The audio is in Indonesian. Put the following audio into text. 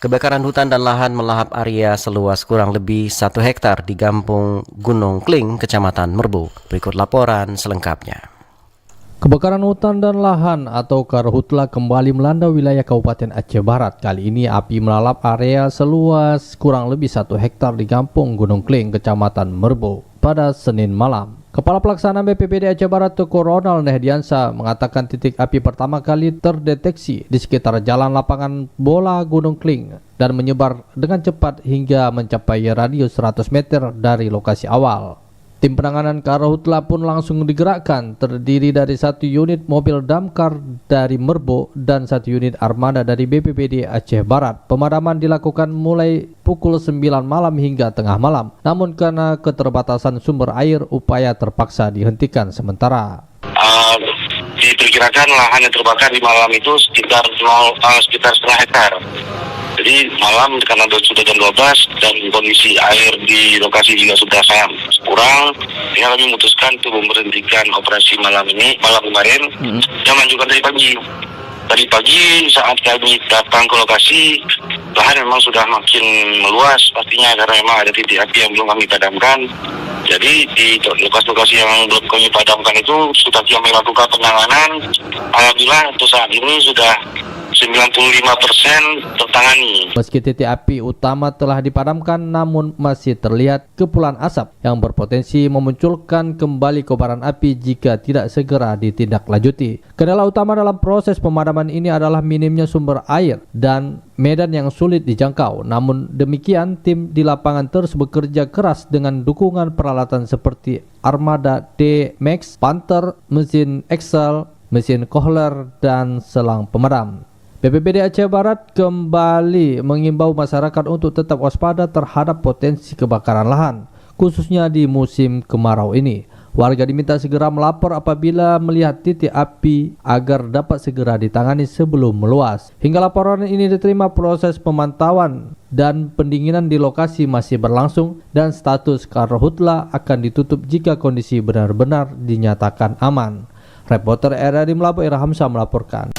Kebakaran hutan dan lahan melahap area seluas kurang lebih 1 hektar di Kampung Gunung Kling, Kecamatan Merbau. Berikut laporan selengkapnya. Kebakaran hutan dan lahan atau karhutla kembali melanda wilayah Kabupaten Aceh Barat. Kali ini api melalap area seluas kurang lebih 1 hektar di Kampung Gunung Kling, Kecamatan Merbau pada Senin malam. Kepala Pelaksana BPBD Aceh Barat Toko Ronald Nehdiansa mengatakan titik api pertama kali terdeteksi di sekitar jalan lapangan bola Gunung Kling dan menyebar dengan cepat hingga mencapai radius 100 meter dari lokasi awal. Tim penanganan karhutla pun langsung digerakkan, terdiri dari 1 unit mobil damkar dari Merbau dan 1 unit armada dari BPBD Aceh Barat. Pemadaman dilakukan mulai pukul 9 malam hingga tengah malam. Namun karena keterbatasan sumber air, upaya terpaksa dihentikan sementara. Diperkirakan lahan yang terbakar di malam itu sekitar setengah hektar. Jadi malam karena sudah jam 12 dan kondisi air di lokasi juga sudah sangat kurang, ya kami memutuskan untuk memberhentikan operasi malam kemarin. Yang lanjutkan dari pagi. Tadi pagi saat kami datang ke lokasi, lahan memang sudah makin meluas pastinya karena memang ada titik api yang belum kami padamkan. Jadi di lokasi-lokasi yang belum kami padamkan itu sudah kami lakukan penanganan. Alhamdulillah untuk saat ini sudah 95% tertangani. Meski titik api utama telah dipadamkan, namun masih terlihat kepulan asap yang berpotensi memunculkan kembali kobaran api jika tidak segera ditindaklanjuti. Kendala utama dalam proses pemadaman ini adalah minimnya sumber air dan medan yang sulit dijangkau. Namun demikian, tim di lapangan terus bekerja keras dengan dukungan peralatan seperti armada D-Max, Panther, mesin Excel, mesin Kohler, dan selang pemadam. BPBD Aceh Barat kembali mengimbau masyarakat untuk tetap waspada terhadap potensi kebakaran lahan, khususnya di musim kemarau ini. Warga diminta segera melapor apabila melihat titik api agar dapat segera ditangani sebelum meluas. Hingga laporan ini diterima, proses pemantauan dan pendinginan di lokasi masih berlangsung dan status karhutla akan ditutup jika kondisi benar-benar dinyatakan aman. Reporter RRI Melabu Ira Hamzah melaporkan.